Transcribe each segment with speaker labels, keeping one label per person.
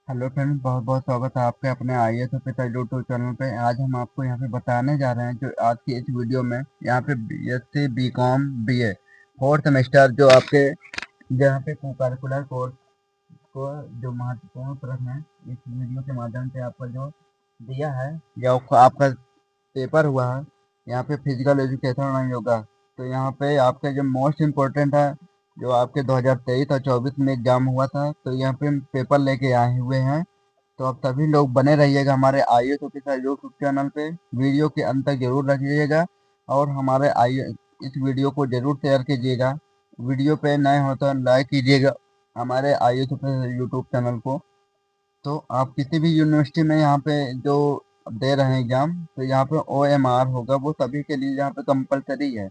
Speaker 1: Hello friends, बहुत बहुत स्वागत है आपके अपने आईएएस ऑफिसर यूट्यूब चैनल पे। आज हम आपको यहाँ पे बताने जा रहे हैं जो आज की इस वीडियो में यहाँ पे BSc BCom BA fourth semester जो आपके यहाँ पे को करिकुलर कोर्स को जो महत्वपूर्ण प्रश्न है इस वीडियो के माध्यम से आपका जो दिया है जो आपका पेपर हुआ है यहाँ पे फिजिकल एजुकेशन और योगा। तो यहाँ पे आपके जो मोस्ट इम्पोर्टेंट है जो आपके 2023 और 24 में एग्जाम हुआ था, तो यहाँ पे हम पेपर लेके आए हुए हैं। तो आप सभी लोग बने रहिएगा हमारे आईएएस ऑफिसर यूट्यूब चैनल पे, वीडियो के अंत तक जरूर रखिएगा और हमारे आई इस वीडियो को जरूर शेयर कीजिएगा। वीडियो पे नए हो तो लाइक कीजिएगा हमारे आईएएस ऑफिसर यूट्यूब चैनल को। तो आप किसी भी यूनिवर्सिटी में यहाँ पे जो दे रहे हैं एग्जाम, तो यहाँ पे OMR होगा, वो सभी के लिए यहाँ पे कंपलसरी है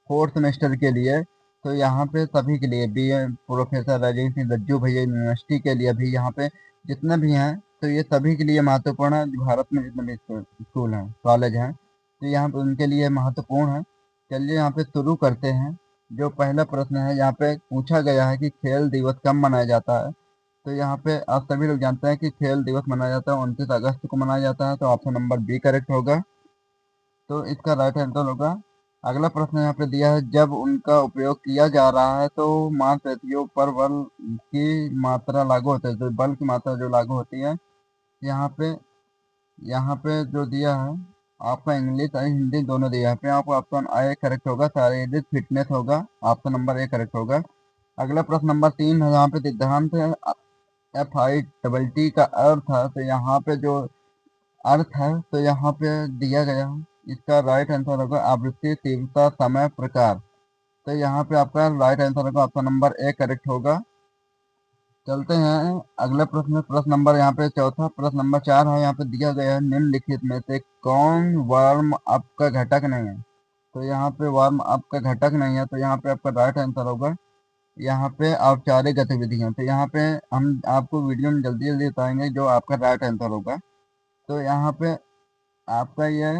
Speaker 1: फोर्थ सेमेस्टर के लिए। तो यहाँ पे सभी के लिए बी प्रोफेसर राजेंद्र सिंह रज्जू भैया यूनिवर्सिटी के लिए भी यहाँ पे जितने भी हैं, तो ये सभी के लिए महत्वपूर्ण है। जो भारत में जितने भी स्कूल हैं कॉलेज हैं, तो यहाँ पे उनके लिए महत्वपूर्ण है। चलिए यहाँ पे शुरू करते हैं। जो पहला प्रश्न है यहाँ पे पूछा गया है कि खेल दिवस कब मनाया जाता है। तो यहाँ पे आप सभी लोग जानते हैं कि खेल दिवस मनाया जाता है 29 अगस्त को मनाया जाता है। तो ऑप्शन नंबर बी करेक्ट होगा, तो इसका राइट आंसर होगा। अगला प्रश्न यहाँ पे दिया है, जब उनका उपयोग किया जा रहा है तो मांसपेशियों पर बल की मात्रा लागू होती है। तो बल की मात्रा जो लागू होती है यहाँ पे यहाँ पे जो दिया है आपका इंग्लिश और हिंदी दोनों दिया है। पे आपको ऑप्शन ए करेक्ट होगा, शारीरिक फिटनेस होगा, ऑप्शन नंबर ए करेक्ट होगा। अगला प्रश्न नंबर 3 है, यहाँ पे सिद्धांत FITT का अर्थ है। तो यहाँ पे जो अर्थ है तो यहाँ पे दिया गया है, इसका राइट आंसर होगा आवृत्ति, तीव्रता, समय, प्रकार। तो यहाँ पे आपका राइट आंसर होगा ऑप्शन नंबर ए करेक्ट होगा। चलते हैं अगले प्रश्न में। प्रश्न नंबर यहाँ पे चौथा, प्रश्न नंबर 4 है, यहाँ पे दिया गया है निम्नलिखित में से कौन वार्म अप का घटक नहीं है। तो यहाँ पे वार्म अप का घटक नहीं है, तो यहाँ पे आपका राइट आंसर होगा यहाँ पे औपचारिक गतिविधियां। तो यहाँ पे हम आपको वीडियो में जल्दी जल्दी बताएंगे जो आपका राइट आंसर होगा। तो यहाँ पे आपका ये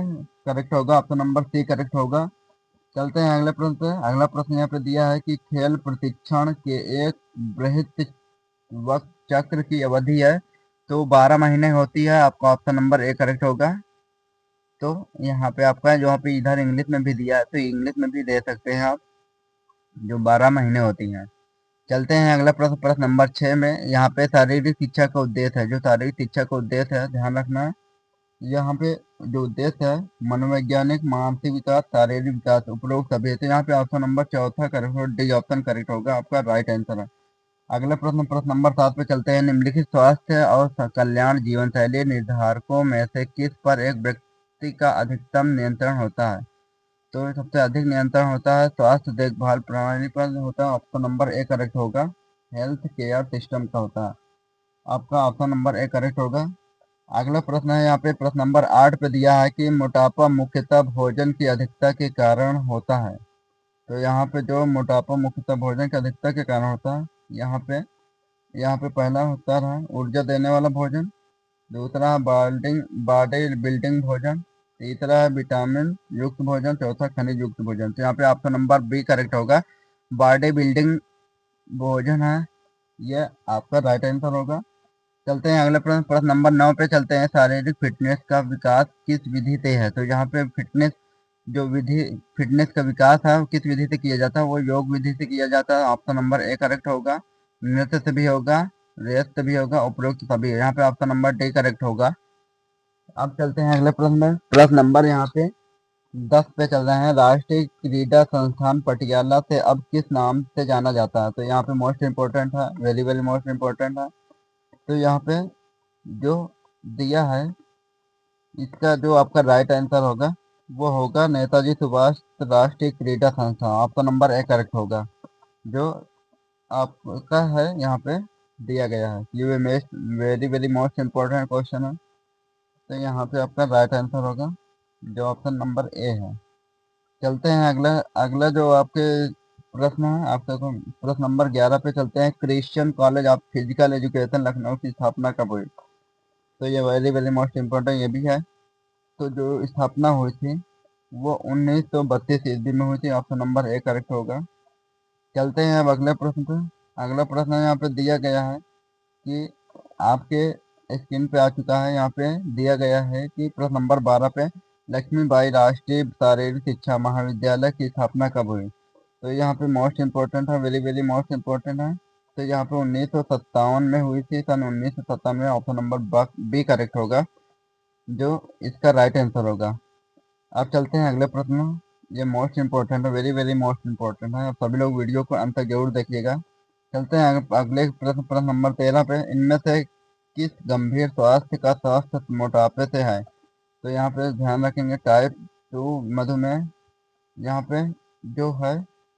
Speaker 1: करेक्ट होगा, ऑप्शन नंबर सी करेक्ट होगा। चलते हैं अगले प्रश्न पे। अगला प्रश्न यहाँ पे दिया है कि खेल प्रशिक्षण के एक बृहत वक्त चक्र की अवधि है, तो 12 महीने होती है। आपका ऑप्शन नंबर ए करेक्ट होगा। तो यहाँ पे आपका जो यहाँ पे इधर इंग्लिश में भी दिया है, तो इंग्लिश में भी दे सकते हैं आप, जो 12 महीने होती हैं। चलते हैं अगला प्रश्न, प्रश्न नंबर 6 में। यहाँ पे शारीरिक शिक्षा का उद्देश्य है। जो शारीरिक शिक्षा का उद्देश्य है, ध्यान रखना है, यहाँ पे जो उद्देश्य है मनोवैज्ञानिक, मानसिक विकास, शारीरिक विकास, उपरोक्त सभी। तो यहाँ पे ऑप्शन नंबर चौथा करेक्ट होगा, डी ऑप्शन करेक्ट होगा, आपका राइट आंसर है। अगला प्रश्न, प्रश्न नंबर 7 पे चलते हैं। निम्नलिखित स्वास्थ्य और कल्याण जीवन शैली निर्धारकों में से किस पर एक व्यक्ति का अधिकतम नियंत्रण होता है। तो सबसे अधिक नियंत्रण होता है स्वास्थ्य देखभाल प्रणाली पर होता है। ऑप्शन नंबर ए करेक्ट होगा, हेल्थ केयर सिस्टम का होता है। आपका ऑप्शन नंबर ए करेक्ट होगा। अगला प्रश्न है यहाँ पे प्रश्न नंबर 8 पे दिया है कि मोटापा मुख्यतः भोजन की अधिकता के कारण होता है। तो यहाँ पे जो मोटापा मुख्यतः भोजन की अधिकता के कारण होता है, यहाँ पे पहला उत्तर है ऊर्जा देने वाला भोजन, दूसरा है बॉडी बिल्डिंग भोजन, तीसरा है विटामिन युक्त भोजन, चौथा खनिज युक्त भोजन। तो यहाँ पे ऑप्शन नंबर बी करेक्ट होगा, बॉडी बिल्डिंग भोजन है, ये आपका राइट आंसर होगा। चलते हैं अगले प्रश्न, प्रश्न नंबर 9 पे चलते हैं। शारीरिक फिटनेस का विकास किस विधि से है। तो यहाँ पे जो विधि फिटनेस का विकास है वो किस विधि से किया जाता है, वो योग विधि से किया जाता है। ऑप्शन नंबर ए करेक्ट होगा, नृत्य से भी होगा, रेस से भी होगा, उपरोक्त सभी। यहाँ पे ऑप्शन नंबर डी करेक्ट होगा। अब चलते हैं अगले प्रश्न में। प्रश्न नंबर यहाँ पे 10 पे चल रहे हैं। राष्ट्रीय क्रीडा संस्थान पटियाला से अब किस नाम से जाना जाता है। तो यहाँ पे मोस्ट इम्पोर्टेंट है, वेरी वेरी मोस्ट इम्पोर्टेंट है। तो यहाँ पे जो दिया है इसका जो आपका राइट आंसर होगा वो होगा नेताजी सुभाष राष्ट्रीय क्रीडा संस्थान। ऑप्शन नंबर ए करेक्ट होगा, जो आपका है यहाँ पे दिया गया है। ये very very most important question है। तो यहाँ पे आपका राइट आंसर होगा जो ऑप्शन नंबर ए है। चलते हैं अगला अगला जो आपके प्रश्न है आपका प्रश्न नंबर 11 पे चलते हैं। Christian college of physical education Lucknow की स्थापना कब हुई। तो ये वेरी वेरी मोस्ट इम्पोर्टेंट ये भी है। तो जो स्थापना हुई थी वो 1932 ईस्वी में हुई थी। ऑप्शन नंबर ए करेक्ट होगा। चलते हैं अब अगले प्रश्न पे। अगला प्रश्न यहाँ पे दिया गया है कि आपके स्क्रीन पे आ चुका है। यहाँ पे दिया गया है कि प्रश्न नंबर 12 पे लक्ष्मीबाई राष्ट्रीय शारीरिक शिक्षा महाविद्यालय की स्थापना कब हुई। तो यहाँ पे मोस्ट इम्पोर्टेंट है, वेरी वेरी मोस्ट इम्पोर्टेंट है। तो यहाँ पे 1957 में हुई थी, सन 1957 में। ऑप्शन नंबर बी करेक्ट होगा, जो इसका राइट आंसर होगा। अब चलते हैं अगले प्रश्न में। ये मोस्ट इम्पोर्टेंट है, वेरी वेरी मोस्ट इम्पोर्टेंट है। आप सभी लोग वीडियो को अंत तक जरूर देखिएगा। चलते हैं अगले प्रश्न, प्रश्न नंबर 13 पे। इनमें से किस गंभीर स्वास्थ्य का स्वास्थ्य मोटापे से है। तो यहाँ पे ध्यान रखेंगे टाइप 2 मधुमेह। यहाँ पे जो है,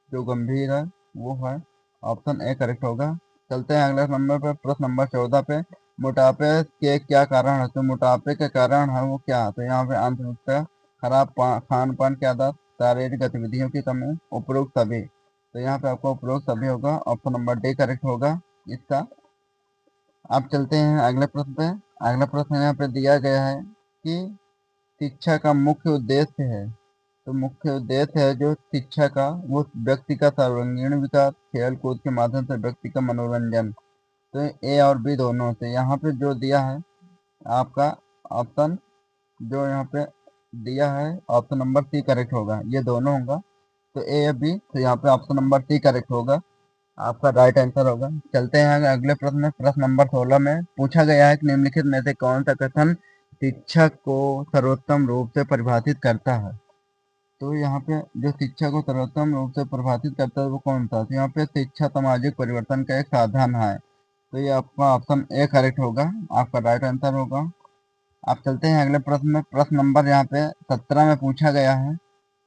Speaker 1: जो गंभीर है वो है ऑप्शन ए करेक्ट होगा। चलते हैं अगले नंबर पे, प्रश्न नंबर 14 पे। मोटापे के क्या कारण है। तो मोटापे के कारण है वो क्या है। तो यहाँ पे आंसर उसका खराब खान पान की आदत, शारीरिक गतिविधियों की कमी, उपरोक्त सभी। तो यहाँ पे आपको उपरोक्त सभी होगा, ऑप्शन नंबर डी करेक्ट होगा इसका। अब चलते हैं अगले प्रश्न पे। अगला प्रश्न यहाँ पे दिया गया है कि शिक्षा का मुख्य उद्देश्य है। तो मुख्य उद्देश्य है जो शिक्षा का, वो व्यक्ति का सर्वांगीण विकास, खेल कूद के माध्यम से व्यक्ति का मनोरंजन। तो ए और बी दोनों से यहाँ पे जो दिया है आपका ऑप्शन, जो यहाँ पे दिया है ऑप्शन नंबर सी करेक्ट होगा, ये दोनों होगा। तो ए या बी, तो यहाँ पे ऑप्शन नंबर सी करेक्ट होगा, आपका राइट आंसर होगा। चलते हैं अगले प्रश्न में। प्रश्न नंबर 16 में पूछा गया है कि निम्नलिखित में से कौन सा कथन शिक्षक को सर्वोत्तम रूप से परिभाषित करता है। तो यहाँ पे जो शिक्षा को सर्वोत्तम रूप से परिभाषित करता है वो कौन सा। तो यहाँ पे शिक्षा सामाजिक परिवर्तन का एक साधन है। तो ये आपका ऑप्शन ए करेक्ट होगा, आपका राइट आंसर होगा। आप चलते हैं अगले प्रश्न में। प्रश्न नंबर यहाँ पे 17 में पूछा गया है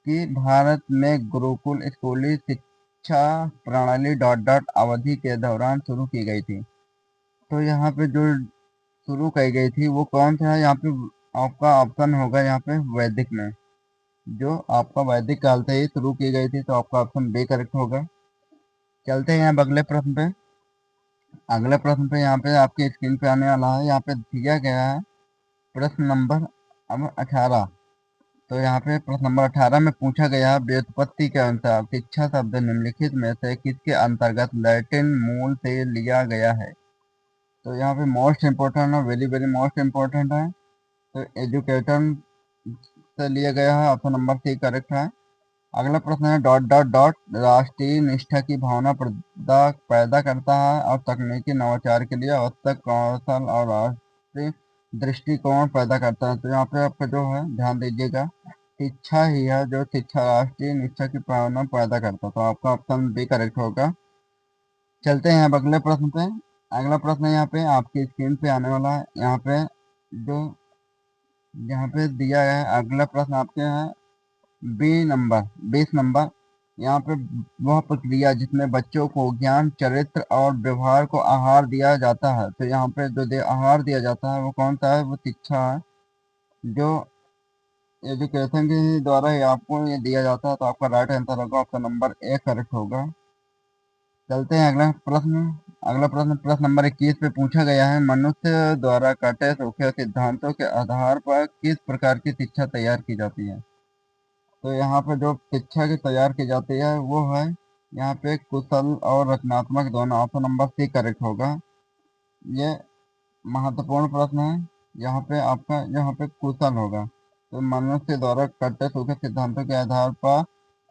Speaker 1: कि भारत में गुरुकुल स्कूली शिक्षा प्रणाली डॉट डॉट अवधि के दौरान शुरू की गई थी। तो यहाँ पे जो शुरू की गई थी वो कौन सा है। यहाँ पे आपका ऑप्शन होगा यहाँ पे वैदिक में, जो आपका वैदिक काल से ही शुरू की गई थी। तो आपका ऑप्शन बी करेक्ट होगा। चलते हैं अब अगले प्रश्न पे। अगले प्रश्न पे यहाँ पे आपकी स्क्रीन पे आने वाला है। यहाँ पे दिया गया है प्रश्न नंबर अब 18। तो यहाँ पे प्रश्न नंबर 18 में पूछा गया है व्युत्पत्ति के अनुसार शिक्षा शब्द निम्नलिखित में से किसके अंतर्गत लैटिन मूल से लिया गया है। तो यहाँ पे मोस्ट इम्पोर्टेंट है, वेरी वेरी मोस्ट इम्पोर्टेंट है। तो एजुकेटर से लिया गया है, ऑप्शन नंबर सी करेक्ट है। अगला प्रश्न है डॉट डॉट डॉट राष्ट्रीय निष्ठा की भावना पैदा करता है और तकनीकी नवाचार के लिए आवश्यक कौशल और राष्ट्रीय दृष्टिकोण पैदा करता है। तो यहाँ पे आपका जो है ध्यान दीजिएगा, शिक्षा ही है जो शिक्षा राष्ट्रीय निष्ठा की भावना पैदा करता है। तो आपका ऑप्शन बी करेक्ट होगा। चलते हैं अब अगले प्रश्न पे। अगला प्रश्न यहाँ पे आपकी स्क्रीन पे आने वाला है। यहाँ पे जो यहाँ पे दिया है अगला प्रश्न आपके है बी नंबर 20 नंबर। यहाँ पे वह प्रक्रिया जिसमें बच्चों को ज्ञान, चरित्र और व्यवहार को आहार दिया जाता है। तो यहाँ पे जो आहार दिया जाता है वो कौन सा है, वो शिक्षा है, जो एजुकेशन के द्वारा ही आपको ये दिया जाता है। तो आपका राइट आंसर होगा, ऑप्शन नंबर ए करेक्ट होगा। चलते हैं अगला प्रश्न। अगला प्रश्न, प्रश्न नंबर 21 पे पूछा गया है मनुष्य द्वारा काटे सूखे सिद्धांतों के आधार पर किस प्रकार की शिक्षा तैयार की जाती है। तो यहाँ पे जो शिक्षा की तैयार की जाती है वो है यहाँ पे कुशल और रचनात्मक दोनों, ऑप्शन नंबर सी करेक्ट होगा। ये महत्वपूर्ण प्रश्न है। यहाँ पे आपका यहाँ पे कुशल होगा। तो मनुष्य द्वारा कट्टे सूखे सिद्धांतों के आधार पर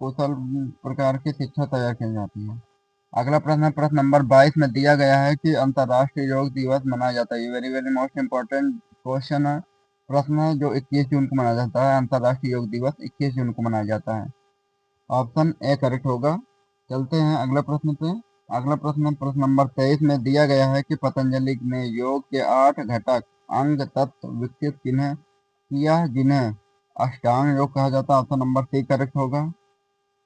Speaker 1: कुशल प्रकार की शिक्षा तैयार की जाती है। अगला प्रश्न है प्रश्न नंबर 22 में दिया गया है कि अंतर्राष्ट्रीय योग दिवस मनाया जाता है। ये very very most important question है, प्रश्न है, जो 21 जून को मनाया जाता है। अंतर्राष्ट्रीय योग दिवस 21 जून को मनाया जाता है, ऑप्शन ए करेक्ट होगा। चलते हैं अगला प्रश्न पे। अगला प्रश्न, प्रश्न नंबर 23 में दिया गया है कि पतंजलि ने योग के 8 घटक अंग तत्व विकसित किया जिन्हें अष्टांग योग कहा जाता है। ऑप्शन नंबर सी करेक्ट होगा।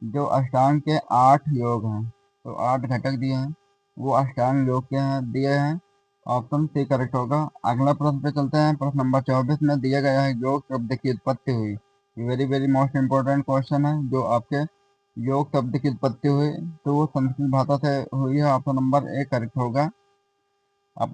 Speaker 1: जो अष्टांग के 8 योग हैं, तो 8 घटक दिए हैं, वो अष्टांग योग के हैं, दिए हैं, ऑप्शन सी करेक्ट होगा। अगला प्रश्न पे चलते हैं। प्रश्न नंबर 24 में दिया गया है योग शब्द की उत्पत्ति हुई। Very very most important question है, जो आपके योग शब्द की उत्पत्ति हुई तो वो संस्कृत भाषा से हुई है, ऑप्शन नंबर ए करेक्ट होगा। अब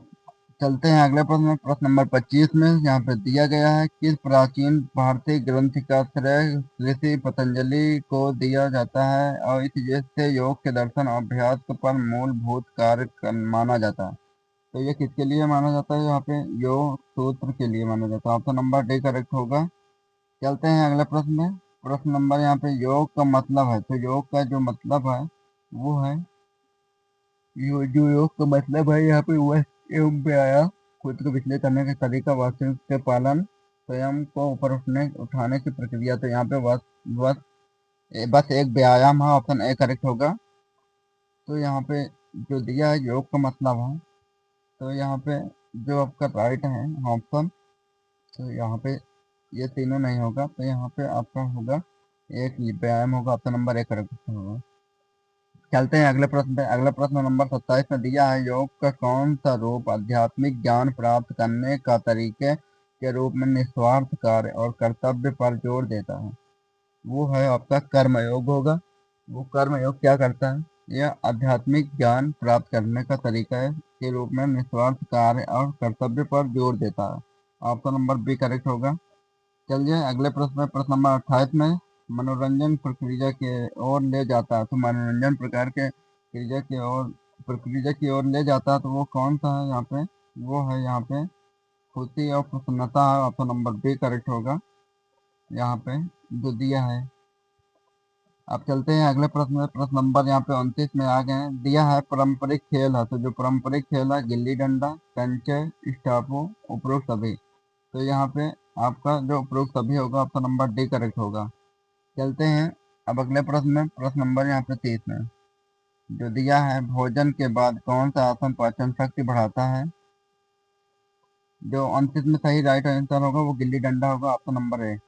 Speaker 1: चलते हैं अगले प्रश्न में। प्रश्न नंबर 25 में यहाँ पे दिया गया है किस प्राचीन भारतीय ग्रंथ का श्रेय ऋषि पतंजलि को दिया जाता है और इस से योग के दर्शन और अभ्यास पर मूलभूत कार्य माना जाता है। तो ये किसके लिए माना जाता है? यहाँ पे योग सूत्र के लिए माना जाता है। ऑप्शन नंबर डी करेक्ट होगा। चलते हैं अगले प्रश्न में। प्रश्न नंबर यहाँ पे योग का मतलब है, तो योग का जो मतलब है वो है जो योग का मतलब है यहाँ पे वह एवं व्यायाम, खुद को विचलित करने का तरीका, वास्तविक के पालन, स्वयं को ऊपर उठाने की प्रक्रिया। तो यहाँ पे बस बस एक व्यायाम है। ऑप्शन ए करेक्ट होगा। तो यहाँ पे जो दिया है योग का मतलब है, तो यहाँ पे जो आपका राइट है ऑप्शन, तो यहाँ पे ये तीनों नहीं होगा, तो यहाँ पे आपका होगा एक व्यायाम होगा। ऑप्शन नंबर एक करेक्ट होगा। चलते हैं अगले प्रश्न पे। अगला प्रश्न नंबर 27 में दिया है, योग का कौन सा रूप आध्यात्मिक ज्ञान प्राप्त करने का तरीके के रूप में निस्वार्थ कार्य और कर्तव्य पर जोर देता है? वो है आपका कर्मयोग होगा। वो कर्मयोग क्या करता है? यह आध्यात्मिक ज्ञान प्राप्त करने का तरीका है के रूप में निस्वार्थ कार्य और कर्तव्य पर जोर देता है। ऑप्शन नंबर बी करेक्ट होगा। चलिए अगले प्रश्न में। प्रश्न नंबर 28 में मनोरंजन प्रक्रिया की ओर ले जाता है, तो मनोरंजन प्रकार के क्रिया की ओर प्रक्रिया की ओर ले जाता है, तो वो कौन सा है यहाँ पे? वो है यहाँ पे खुशी और प्रसन्नता है। ऑप्शन नंबर बी करेक्ट होगा यहाँ पे जो दिया है। अब चलते हैं अगले प्रश्न में। प्रश्न नंबर यहाँ पे 29 में आ गए हैं। दिया है पारंपरिक खेल है, तो जो पारंपरिक खेल है गिल्ली डंडा, कंचे, स्टापू, उपरोक्त सभी। तो यहाँ पे आपका जो उपरोक्त सभी होगा, ऑप्शन नंबर डी करेक्ट होगा। चलते हैं अब अगले प्रश्न में। प्रश्न नंबर यहाँ पे 30 में जो दिया है, भोजन के बाद कौन सा आसन पाचन शक्ति बढ़ाता है? जो 29 में सही राइट आंसर होगा वो गिल्ली डंडा होगा। Option number A.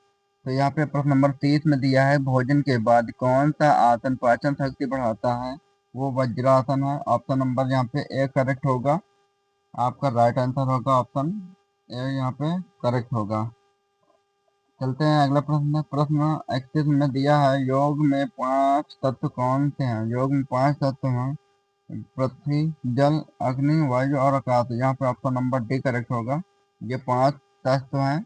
Speaker 1: तो यहाँ पे प्रश्न नंबर 30 में दिया है, भोजन के बाद कौन सा आसन पाचन शक्ति बढ़ाता है? वो वज्रासन है। ऑप्शन नंबर यहाँ पे ए करेक्ट होगा। आपका राइट आंसर होगा ऑप्शन ए यहाँ पे करेक्ट होगा। चलते हैं अगला प्रश्न। प्रश्न 31 में दिया है, योग में 5 तत्व कौन से हैं? योग में 5 तत्व हैं, पृथ्वी, जल, अग्नि, वायु और आकाश। यहाँ पे आपका नंबर डी करेक्ट होगा। ये 5 तत्व हैं।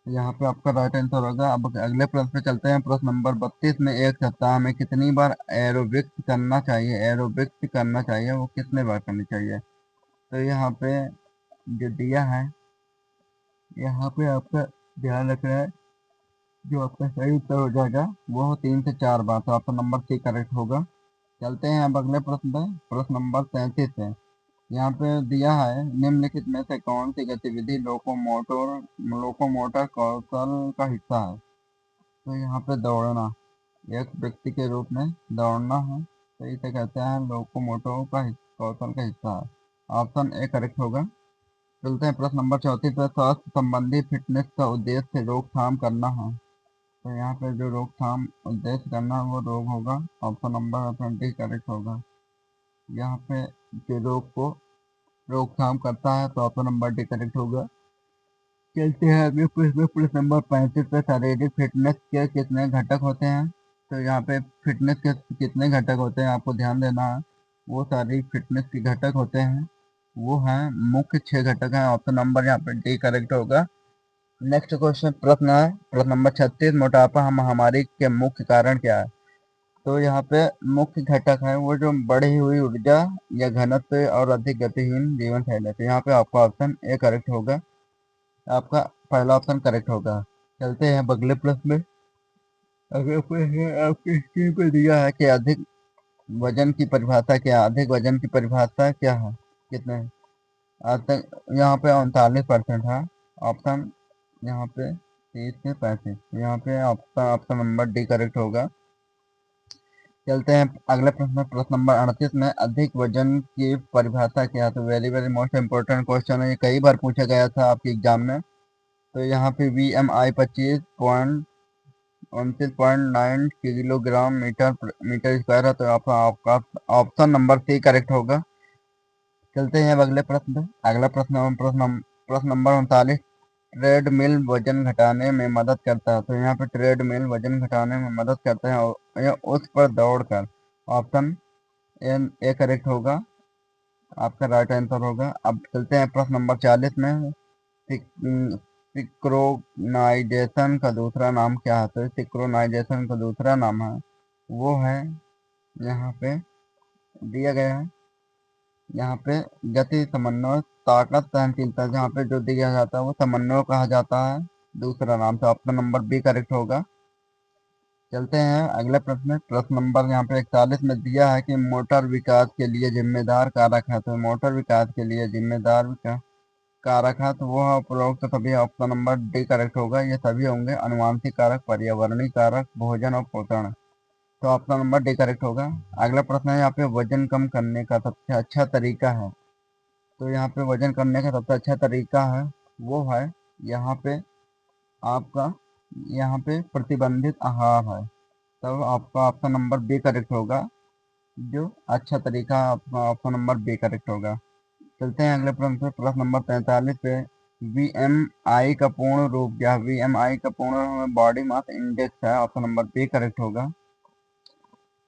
Speaker 1: यहाँ पे आपका राइट आंसर होगा। अब अगले प्रश्न पे चलते हैं। प्रश्न नंबर 32 में एक सप्ताह में कितनी बार एरोबिक्स करना चाहिए? एरोबिक्स करना चाहिए वो कितने बार करनी चाहिए? तो यहाँ पे जो दिया है, यहाँ पे आपका ध्यान रखना है, जो आपका सही उत्तर हो जाएगा वो 3 से 4 बार। तो ऑप्शन नंबर सी करेक्ट होगा। चलते हैं अब अगले प्रश्न पे। प्रश्न नंबर 33 है। यहाँ पे दिया है, निम्नलिखित में से कौन सी गतिविधि लोकोमोटर कौशल का हिस्सा है? तो यहाँ पे दौड़ना एक व्यक्ति के रूप में दौड़ना है, तो इसे कहते हैं लोकोमोटर का कौशल का हिस्सा है। ऑप्शन ए करेक्ट होगा। चलते हैं प्रश्न नंबर 34 पे। स्वास्थ्य संबंधी फिटनेस का उद्देश्य रोकथाम करना है, तो यहाँ पे जो रोकथाम उद्देश्य करना वो रोग होगा। ऑप्शन नंबर 20 करेक्ट होगा। यहाँ पे जो रोग को रोकथाम करता है, तो ऑप्शन नंबर डी करेक्ट होगा। चलते हैं आगे प्रश्न। प्रश्न नंबर 35 पे शारीरिक फिटनेस के कितने घटक होते हैं? तो यहाँ पे फिटनेस के कितने घटक होते हैं आपको ध्यान देना है। वो शारीरिक फिटनेस के घटक होते हैं, वो हैं मुख्य 6 घटक हैं। ऑप्शन नंबर यहाँ पे डी करेक्ट होगा। नेक्स्ट क्वेश्चन प्रश्न है। प्रश्न नंबर 36, मोटापा महामारी के मुख्य कारण क्या है? तो यहाँ पे मुख्य घटक है वो जो बढ़ी हुई ऊर्जा या घनत्व और अधिक गतिहीन जीवन शैली है। तो यहाँ पे आपका ऑप्शन ए करेक्ट होगा। आपका पहला ऑप्शन करेक्ट होगा। चलते हैं अगले प्रश्न में। अगले प्रश्न आपके स्क्रीन पर दिया है कि अधिक वजन की परिभाषा क्या है? अधिक वजन की परिभाषा क्या है? कितने आज तक? यहाँ पे 39% है। ऑप्शन यहाँ पे 30 से 35। यहाँ पे आपका ऑप्शन नंबर डी करेक्ट होगा। चलते हैं अगले प्रश्न में। प्रश्न नंबर 38 में अधिक वजन की परिभाषा क्या है? तो very very most important question है, ये कई बार पूछा गया था आपके एग्जाम में। तो यहाँ पे VMI 25.29 किलोग्राम मीटर स्क्वायर है। तो आपका ऑप्शन नंबर सी करेक्ट होगा। चलते हैं अब अगले प्रश्न पे। अगला प्रश्न नंबर 39, ट्रेडमिल वजन घटाने में मदद करता है। तो यहाँ पे ट्रेडमिल वजन घटाने में मदद करता है और यह उस पर दौड़कर। ऑप्शन ए करेक्ट होगा। आपका राइट आंसर होगा। अब चलते हैं प्रश्न नंबर 40 में। सिक्रोनाइजेशन का दूसरा नाम क्या है? तो सिक्रोनाइजेशन का दूसरा नाम है वो है, यहाँ पे दिया गया है, यहाँ पे गति, समन्वय, ताकत, सहनशीलता, जहाँ पे जो दिया जाता है वो समन्वय कहा जाता है दूसरा नाम। तो ऑप्शन नंबर बी करेक्ट होगा। चलते हैं अगले प्रश्न में। प्रश्न नंबर यहाँ पे 41 में दिया है कि मोटर विकास के लिए जिम्मेदार कारक है। तो मोटर विकास के लिए जिम्मेदार कारक है तो वो है उपरोक्त सभी। ऑप्शन नंबर डी करेक्ट होगा। ये सभी होंगे अनुवांशिक कारक, पर्यावरणीय कारक, भोजन और पोषण। तो ऑप्शन नंबर डी करेक्ट होगा। अगला प्रश्न है यहाँ पे वजन कम करने का सबसे अच्छा तरीका है। तो यहाँ पे वजन करने का सबसे अच्छा तरीका है वो है यहाँ पे आपका यहाँ पे प्रतिबंधित आहार है। तब आपका ऑप्शन नंबर बी करेक्ट होगा। जो अच्छा तरीका है आपका ऑप्शन नंबर बी करेक्ट होगा। चलते हैं अगले प्रश्न पे। प्रश्न नंबर 43 पे VMI का पूर्ण रूप क्या है? VMI का पूर्ण बॉडी मास इंडेक्स है। ऑप्शन नंबर बी करेक्ट होगा।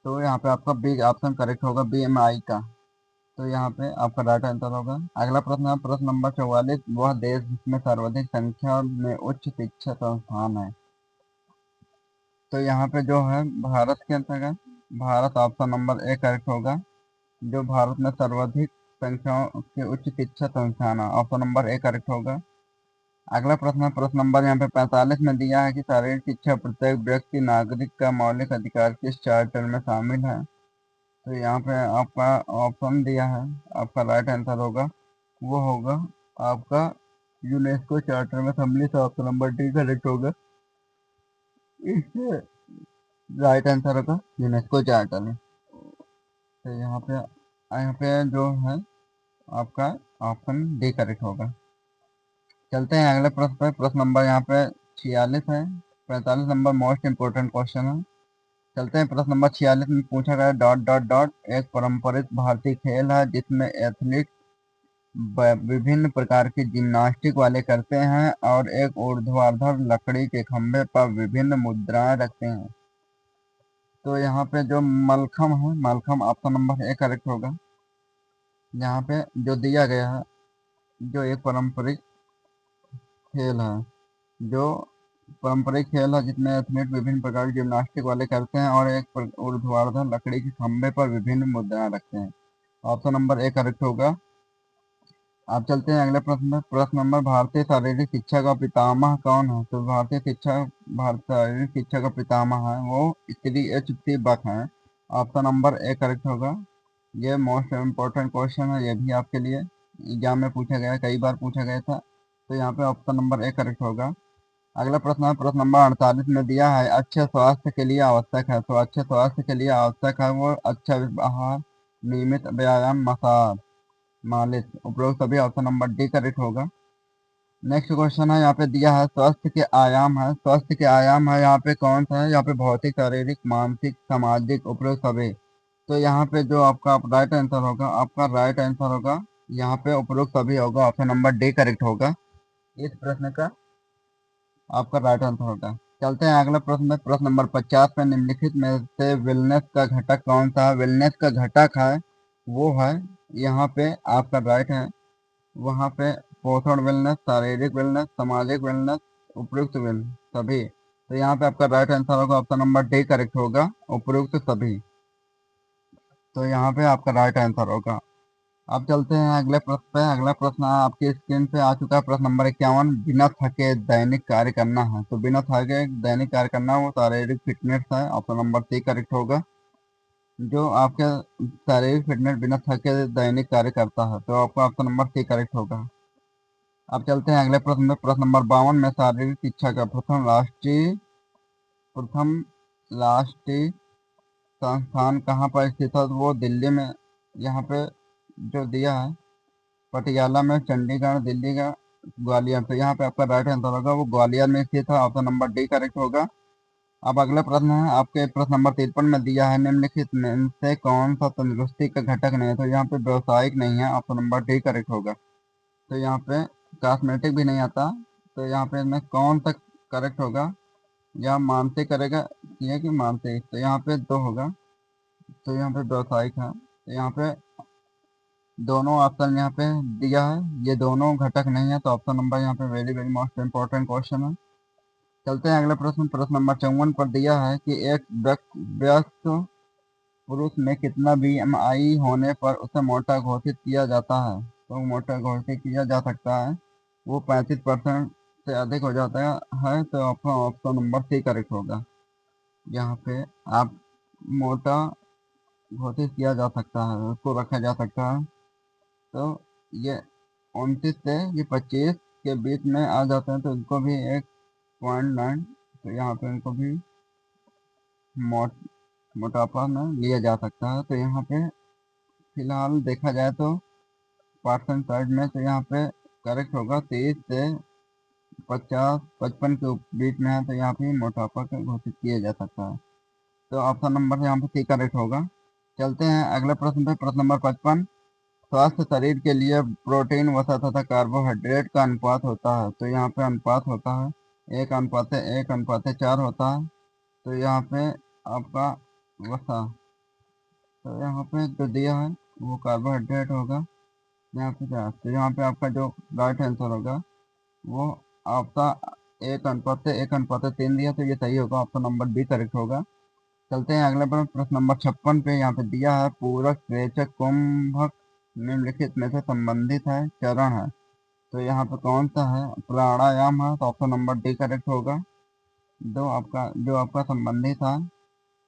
Speaker 1: तो यहाँ पे आपका बी ऑप्शन करेक्ट होगा BMI का। तो यहाँ पे आपका राइट आंसर होगा। अगला प्रश्न है प्रश्न नंबर 44। वह देश जिसमें सर्वाधिक संख्या में उच्च शिक्षा संस्थान है। तो यहाँ पे जो है भारत के अंतर्गत Bharat option number A correct होगा। जो भारत में सर्वाधिक संख्या के उच्च शिक्षा संस्थान है। ऑप्शन नंबर ए करेक्ट होगा। अगला प्रश्न है प्रश्न नंबर यहाँ पे 45 में दिया है कि शारीरिक शिक्षा प्रत्येक व्यक्ति नागरिक का मौलिक अधिकार किस चार्टर में शामिल है। तो यहाँ पे आपका ऑप्शन दिया है। आपका राइट आंसर होगा वो होगा आपका यूनेस्को चार्टर में सम्मिलित। ऑप्शन नंबर डी करेक्ट होगा। इससे राइट आंसर होगा यूनेस्को चार्टर में। तो यहाँ पे जो है आपका ऑप्शन डी करेक्ट होगा। चलते हैं अगले प्रश्न पे। प्रश्न नंबर यहाँ पे 46 है। 45 नंबर मोस्ट इम्पोर्टेंट क्वेश्चन है। चलते हैं प्रश्न नंबर 46 में पूछा गया डॉट डॉट डॉट एक पारंपरिक भारतीय खेल है जिसमें एथलीट विभिन्न प्रकार की जिम्नास्टिक वाले करते हैं और एक ऊर्ध्वाधर लकड़ी के खंभे पर विभिन्न मुद्राएं रखते हैं। तो यहाँ पे जो मलखम है, mallakhamb option number A correct होगा। यहाँ पे जो दिया गया है जो एक पारंपरिक खेल है, जो पारंपरिक खेल है जिसमें एथलीट विभिन्न प्रकार की जिम्नास्टिक वाले करते हैं और एक ऊर्ध्वाधर लकड़ी के खंभे पर विभिन्न मुद्राएं रखते हैं। ऑप्शन नंबर ए करेक्ट होगा। आप चलते हैं अगले प्रश्न में। प्रश्न नंबर भारतीय शारीरिक शिक्षा का पितामह कौन है? तो भारत शारीरिक शिक्षा का पितामह है वो श्री H.C. बक है। ऑप्शन नंबर ए करेक्ट होगा। ये मोस्ट इम्पोर्टेंट क्वेश्चन है, ये भी आपके लिए एग्जाम में पूछा गया, कई बार पूछा गया था। तो यहाँ पे ऑप्शन नंबर ए करेक्ट होगा। अगला प्रश्न है प्रश्न नंबर 48 में दिया है अच्छे स्वास्थ्य के लिए आवश्यक है। तो अच्छे स्वास्थ्य के लिए आवश्यक है वो अच्छा आहार, नियमित व्यायाम, मसाज, मालिश। उपरोक्त सभी ऑप्शन नंबर डी करेक्ट होगा। नेक्स्ट क्वेश्चन है यहाँ पे दिया है स्वास्थ्य के आयाम है। स्वास्थ्य के आयाम है यहाँ पे कौन सा है? यहाँ पे भौतिक, शारीरिक, मानसिक, सामाजिक, उपरोक्त सभी। तो यहाँ पे जो आपका राइट आंसर होगा, आपका राइट आंसर होगा यहाँ पे उपरोक्त सभी होगा। ऑप्शन नंबर डी करेक्ट होगा। इस प्रश्न का आपका राइट आंसर होगा। चलते हैं अगला प्रश्न में। प्रश्न नंबर 50 में निम्नलिखित में से वेलनेस का घटक कौन सा है? वेलनेस का घटक है वो है यहाँ पे आपका राइट है वहाँ पे पोषण वेलनेस, शारीरिक वेलनेस, सामाजिक वेलनेस, उपयुक्त वेलनेस, सभी। तो यहाँ पे आपका राइट आंसर होगा ऑप्शन नंबर डी करेक्ट होगा, उपयुक्त सभी। तो यहाँ पे आपका राइट आंसर होगा। अब चलते हैं अगले प्रश्न पे। अगला प्रश्न आपकी स्क्रीन पे आ चुका है। प्रश्न नंबर 51। बिना थके दैनिक कार्य करना है। तो बिना थके दैनिक कार्य करना वो शारीरिक फिटनेस है। ऑप्शन नंबर सी करेक्ट होगा। जो आपके शारीरिक फिटनेस बिना थके दैनिक कार्य करता है तो आपका ऑप्शन नंबर सी करेक्ट होगा। अब चलते हैं अगले प्रश्न में। प्रश्न नंबर 52 में शारीरिक शिक्षा का प्रथम राष्ट्रीय संस्थान कहाँ पर स्थित है? तो वो दिल्ली में, यहाँ पे जो दिया है पटियाला में, चंडीगढ़, दिल्ली का, ग्वालियर। तो यहाँ पे आपका राइट आंसर होगा वो ग्वालियर में स्थित है। ऑप्शन नंबर डी करेक्ट होगा। अब अगला प्रश्न है आपके प्रश्न नंबर 53 में दिया है निम्नलिखित में से कौन सा तंदुरुस्ती का घटक नहीं है? तो यहाँ पे व्यवसायिक नहीं है। ऑप्शन नंबर डी करेक्ट होगा। तो यहाँ पे कॉस्मेटिक भी नहीं आता। तो यहाँ पे मैं कौन सा करेक्ट होगा? या मानसिक करेगा ये कि मानसिक? तो यहाँ पे दो होगा। तो यहाँ पे व्यवसायिक है। तो यहाँ पे दोनों ऑप्शन यहाँ पे दिया है, ये दोनों घटक नहीं है। तो ऑप्शन नंबर यहाँ पे very very most important question है। चलते हैं अगले प्रश्न। प्रश्न नंबर 54 पर दिया है कि एक व्यस्त पुरुष में कितना BMI होने पर उसे मोटा घोषित किया जाता है? तो मोटा घोषित किया जा सकता है वो 35% से अधिक हो जाता है, तो आपका ऑप्शन नंबर सी करेक्ट होगा। यहाँ पे आप मोटा घोषित किया जा सकता है, उसको रखा जा सकता है। तो ये 29 से ये 25 के बीच में आ जाते हैं, तो इनको भी एक 0.9, तो यहाँ पे इनको भी मोट मोटापा में लिया जा सकता है। तो यहाँ पे फिलहाल देखा जाए तो परसेंटेज में तो यहाँ पे करेक्ट होगा 30 से 50-55 के बीच में है, तो यहाँ पे मोटापा को घोषित किया जा सकता है। तो ऑप्शन नंबर यहाँ पे सी करेक्ट होगा। चलते हैं अगले प्रश्न पे, प्रश्न नंबर 55। स्वस्थ शरीर के लिए प्रोटीन, वसा तथा कार्बोहाइड्रेट का अनुपात होता है, तो यहाँ पे अनुपात होता है 1:1:4 होता है। तो यहाँ पे आपका वसा, तो यहाँ पे जो दिया है वो कार्बोहाइड्रेट होगा। यहाँ पे क्या, तो यहाँ पे आपका जो राइट आंसर होगा वो आपका 1:1:3 दिया, तो ये सही होगा, ऑप्शन नंबर बी करेक्ट होगा। चलते हैं अगले पर, प्रश्न नंबर 56 पे। यहाँ पे दिया है पूरक, रेचक, कुंभक निम्नलिखित में से संबंधित है चरण है, तो यहाँ पे कौन सा है? प्राणायाम है, तो ऑप्शन नंबर डी करेक्ट होगा। जो आपका संबंधित है,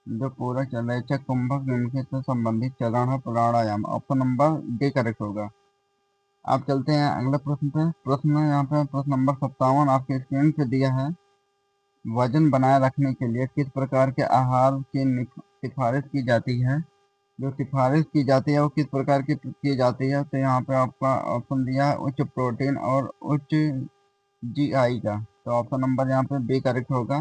Speaker 1: जो पूरक, रेचक, कुंभक निम्नलिखित से संबंधित चरण है प्राणायाम, ऑप्शन नंबर डी करेक्ट होगा। आप चलते हैं अगले प्रश्न पे। यहाँ पे प्रश्न नंबर 57 आपके स्क्रीन पे दिया है। वजन बनाए रखने के लिए किस प्रकार के आहार की सिफारिश की जाती है? जो सिफारिश की जाती है वो किस प्रकार की जाती है? तो यहाँ पे आपका ऑप्शन दिया है उच्च प्रोटीन और उच्च GI का, तो ऑप्शन नंबर यहाँ पे बी करेक्ट होगा।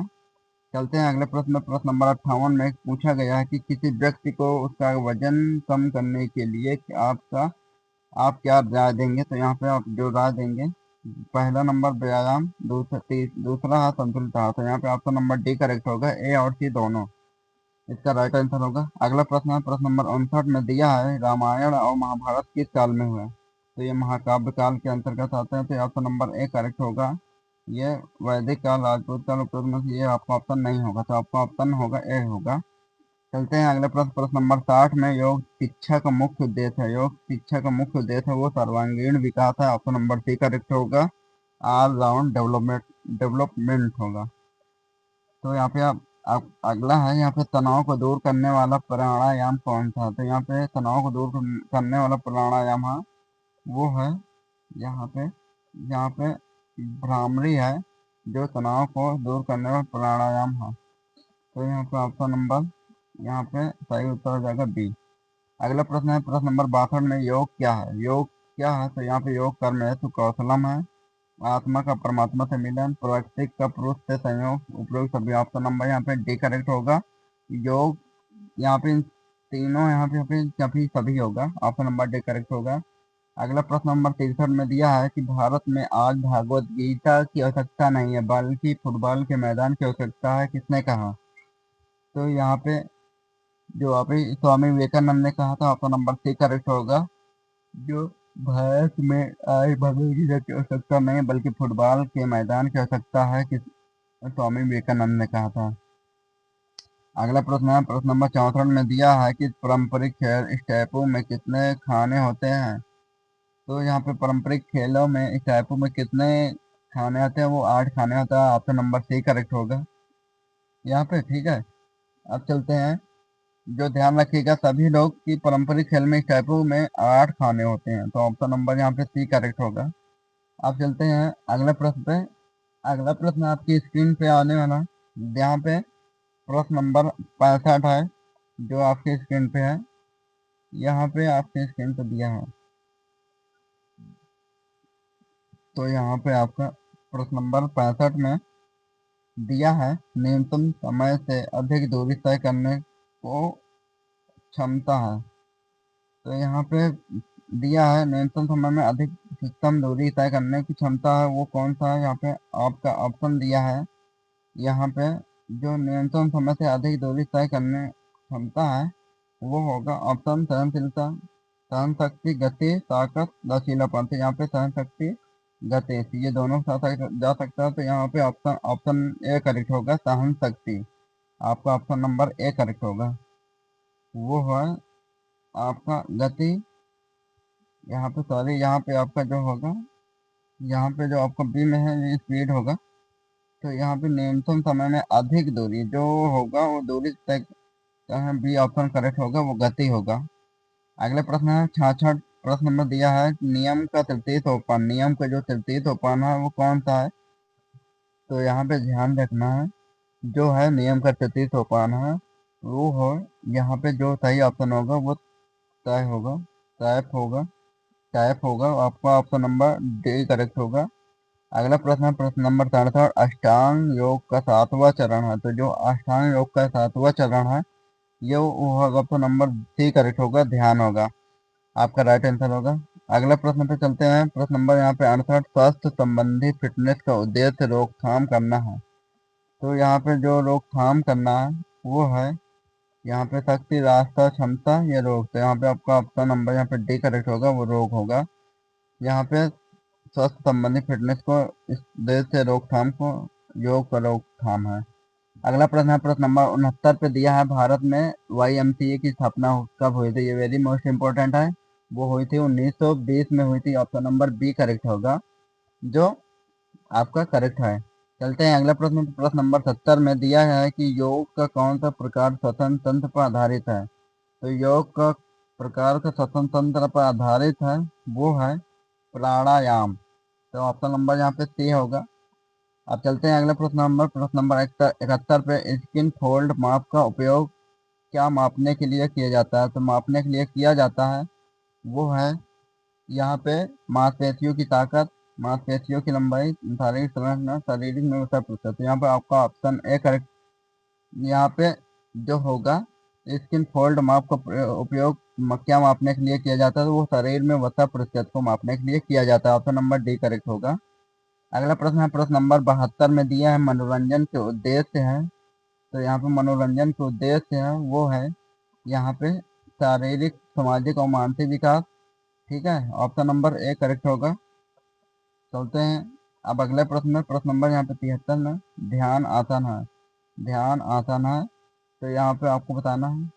Speaker 1: चलते हैं अगले प्रश्न में, प्रश्न नंबर 58 में पूछा गया है कि किसी व्यक्ति को उसका वजन कम करने के लिए आप क्या राय देंगे? तो यहाँ पे आप जो राय देंगे, पहला नंबर व्यायाम, दूसरा है संतुलित आहार, तो यहाँ पे ऑप्शन नंबर डी करेक्ट होगा, ए और सी दोनों इसका राइट आंसर होगा। अगला प्रश्न है, प्रश्न नंबर 59 में दिया है रामायण और महाभारत किस काल में हुआ? तो ये महाकाव्य काल के अंतर्गत आते हैं, तो ऑप्शन नंबर ए करेक्ट होगा। ये वैदिक काल, राजपूत काल, उपयोग में से ये आपका ऑप्शन नहीं होगा, तो आपका ऑप्शन होगा ए होगा। चलते हैं अगले प्रश्न, प्रश्न नंबर 60 में योग शिक्षा का मुख्य उद्देश्य है, योग शिक्षा का मुख्य उद्देश्य है वो सर्वांगीण विकास है, ऑप्शन नंबर सी करेक्ट होगा, ऑल राउंड डेवलपमेंट होगा। तो यहाँ पे आप अगला है, यहाँ पे तनाव को दूर करने वाला प्राणायाम कौन सा? तो यहाँ पे तनाव को दूर करने वाला प्राणायाम है वो है यहाँ पे भ्रामरी है, जो तनाव को दूर करने वाला प्राणायाम है, तो यहाँ पे ऑप्शन नंबर यहाँ पे सही उत्तर हो जाएगा बी। अगला प्रश्न है, प्रश्न नंबर 62 में योग क्या है? योग क्या है? तो यहाँ पे योग कर्म है, तो कौशलम है, आत्मा का परमात्मा से मिलन, प्रकृति का पुरुष से संयोग, उपयोग सभी, ऑप्शन नंबर यहाँ पे डी करेक्ट होगा। योग यहाँ पे यहाँ पे सभी सभी होगा, ऑप्शन नंबर डी करेक्ट होगा। अगला प्रश्न नंबर 63 में दिया है कि भारत में आज भागवत गीता की आवश्यकता नहीं है बल्कि फुटबॉल के मैदान की आवश्यकता है, किसने कहा? तो यहाँ पे जो अभी स्वामी विवेकानंद ने कहा था, ऑप्शन नंबर सी करेक्ट होगा। जो भारत में आज भगवत गीता की आवश्यकता नहीं है बल्कि फुटबॉल के मैदान की आवश्यकता है, किस स्वामी विवेकानंद ने कहा था। अगला प्रश्न है, प्रश्न नंबर 64 में दिया है कि पारंपरिक खेल स्टेपों में कितने खाने होते हैं? तो यहाँ पे पारंपरिक खेलों में स्टेपों में कितने खाने आते हैं? वो 8 खाने होता है, ऑप्शन नंबर सी करेक्ट होगा यहाँ पे, ठीक है। अब चलते हैं, जो ध्यान रखिएगा सभी लोग कि पारंपरिक खेल में स्टेपों में 8 खाने होते हैं, तो ऑप्शन नंबर यहाँ पे सी करेक्ट होगा। आप चलते हैं अगले प्रश्न पे। अगला प्रश्न आपकी स्क्रीन पे आने वाला, यहाँ पे प्रश्न नंबर 65 है जो आपके स्क्रीन पे है, यहाँ पे आपके स्क्रीन पे दिया है। तो यहाँ पे आपका प्रश्न नंबर 65 में दिया है न्यूनतम समय से अधिक दूरी तय करने को क्षमता है, तो यहाँ पे दिया है न्यूनतम समय में अधिकतम दूरी तय करने की क्षमता है वो कौन सा है? यहाँ पे आपका ऑप्शन दिया है, यहाँ पे जो न्यूनतम समय से अधिक दूरी तय करने क्षमता है वो होगा ऑप्शन सहनशीलता, सहन शक्ति, गति, ताकत, लचीलापन, तो यहाँ पे सहन शक्ति, गति, ये दोनों के साथ जा सकता है, तो यहाँ पे ऑप्शन ऑप्शन ए करेक्ट होगा, सहन शक्ति, आपका ऑप्शन नंबर ए करेक्ट होगा। वो है आपका गति। यहाँ पे सॉरी, यहाँ पे आपका जो होगा, यहाँ पे जो आपका बी में है ये स्पीड होगा। तो यहाँ पे न्यूनतम समय में अधिक दूरी जो होगा वो दूरी तय, बी ऑप्शन करेक्ट होगा, वो गति होगा। अगले प्रश्न है 66 प्रश्न नंबर दिया है, नियम का तृतीय सोपान, नियम का जो तृतीय सोपान है वो कौन सा है? तो यहाँ पे ध्यान रखना है, जो है नियम का तृतीय सोपान है वो हो, यहाँ पे जो सही ऑप्शन होगा वो तय होगा, टैप होगा, टैप होगा। आपका ऑप्शन नंबर डी करेक्ट होगा। अगला प्रश्न है प्रश्न नंबर 67, अष्टांग योग का 7वां चरण है। तो जो अष्टांग योग का 7वां चरण है ये वो होगा, ऑप्शन नंबर सी करेक्ट होगा, ध्यान होगा, आपका राइट आंसर होगा। अगला प्रश्न पे चलते हैं, प्रश्न नंबर यहाँ पे 68, स्वास्थ्य संबंधी फिटनेस का उद्देश्य रोकथाम करना है। तो यहाँ पे जो रोकथाम करना है वो है यहाँ पे शक्ति, रास्ता, क्षमता या रोग। तो यहाँ पे आपका ऑप्शन नंबर यहाँ पे डी करेक्ट होगा, वो रोग होगा। यहाँ पे स्वास्थ्य संबंधी फिटनेस को इस देश से रोकथाम को योग का रोकथाम है। अगला प्रश्न है प्रश्न नंबर 69 पे दिया है, भारत में YMCA की स्थापना कब हुई थी? ये वेरी मोस्ट इंपॉर्टेंट है। वो हुई थी 1920 में हुई थी, ऑप्शन नंबर बी करेक्ट होगा, जो आपका करेक्ट है। चलते हैं अगला प्रश्न, प्रश्न नंबर 70 में दिया है कि योग का कौन सा प्रकार श्वसन तंत्र पर आधारित है? तो योग का प्रकार का श्वसन तंत्र पर आधारित है वो है प्राणायाम। तो ऑप्शन नंबर यहाँ पे सी होगा। अब चलते हैं अगले प्रश्न नंबर 71 पे, स्किन फोल्ड माप का उपयोग क्या मापने के लिए किया जाता है? तो मापने के लिए किया जाता है वो है यहाँ पे मांसपेशियों की ताकत, मांसपेशियों की लंबाई, शारीरिक संरचना, शारीरिक निरंतर प्रतिशत। तो यहाँ पे आपका ऑप्शन ए करेक्ट। यहाँ पे जो होगा स्किन फोल्ड माप का उपयोग क्या मापने के लिए किया जाता है? तो वो शरीर में वसा प्रतिशत को मापने के लिए किया जाता है, ऑप्शन नंबर डी करेक्ट होगा। अगला प्रश्न है प्रश्न नंबर 72 में दिया है, मनोरंजन के उद्देश्य है। तो यहाँ पे मनोरंजन के उद्देश्य है वो है यहाँ पे शारीरिक, सामाजिक और मानसिक विकास। ठीक है, ऑप्शन नंबर ए करेक्ट होगा। चलते हैं अब अगले प्रश्न में, प्रश्न नंबर यहाँ पे 73 में, ध्यान आसन है, ध्यान आसन है। तो यहाँ पे आपको बताना है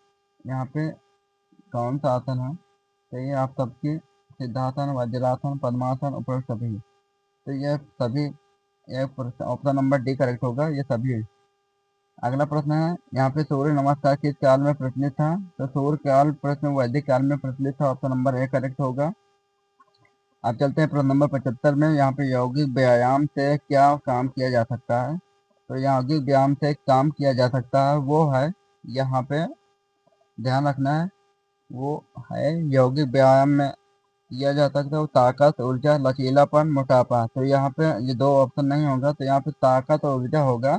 Speaker 1: यहाँ पे कौन सा आसन है। तो ये आप सबकी सिद्धासन, वज्रासन, पद्मासन, उपरोक्त सभी। तो ये सभी, ये ऑप्शन नंबर डी करेक्ट होगा, ये सभी। अगला प्रश्न है यहाँ पे सूर्य नमस्कार किस काल में प्रचलित था? तो सूर्य काल प्रश्न वैदिक काल में प्रचलित था, ऑप्शन नंबर ए करेक्ट होगा। अब चलते हैं प्रश्न नंबर 75 में, यहाँ पे यौगिक व्यायाम से क्या काम किया जा सकता है? तो यौगिक व्यायाम से काम किया जा सकता है वो है, यहाँ पे ध्यान रखना है, वो है यौगिक व्यायाम में किया जा सकता है वो ताकत, ऊर्जा, लचीलापन, मोटापा। तो यहाँ पे ये दो ऑप्शन नहीं होगा, तो यहाँ पे ताकत और ऊर्जा होगा।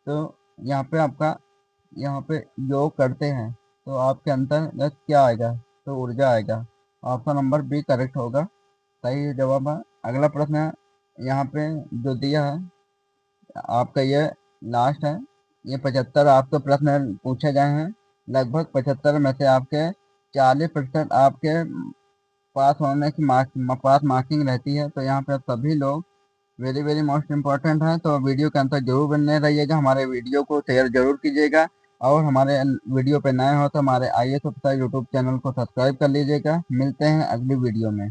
Speaker 1: तो यहाँ पे आपका, यहाँ पे योग करते हैं तो आपके अंतर्गत क्या आएगा? तो ऊर्जा आएगा, ऑप्शन नंबर बी करेक्ट होगा, सही जवाब है। अगला प्रश्न है यहाँ पे जो दिया है आपका, ये लास्ट है। ये 75 आपके प्रश्न पूछे गए हैं, लगभग 75 में से आपके 40% आपके पास होने की पास मार्किंग रहती है। तो यहाँ पे आप सभी लोग वेरी वेरी मोस्ट इम्पोर्टेंट है, तो वीडियो के अंदर जरूर बने रहिएगा, हमारे वीडियो को शेयर जरूर कीजिएगा, और हमारे वीडियो पे नए हो तो हमारे IAS ऑफिसर यूट्यूब चैनल को सब्सक्राइब कर लीजिएगा। मिलते हैं अगली वीडियो में।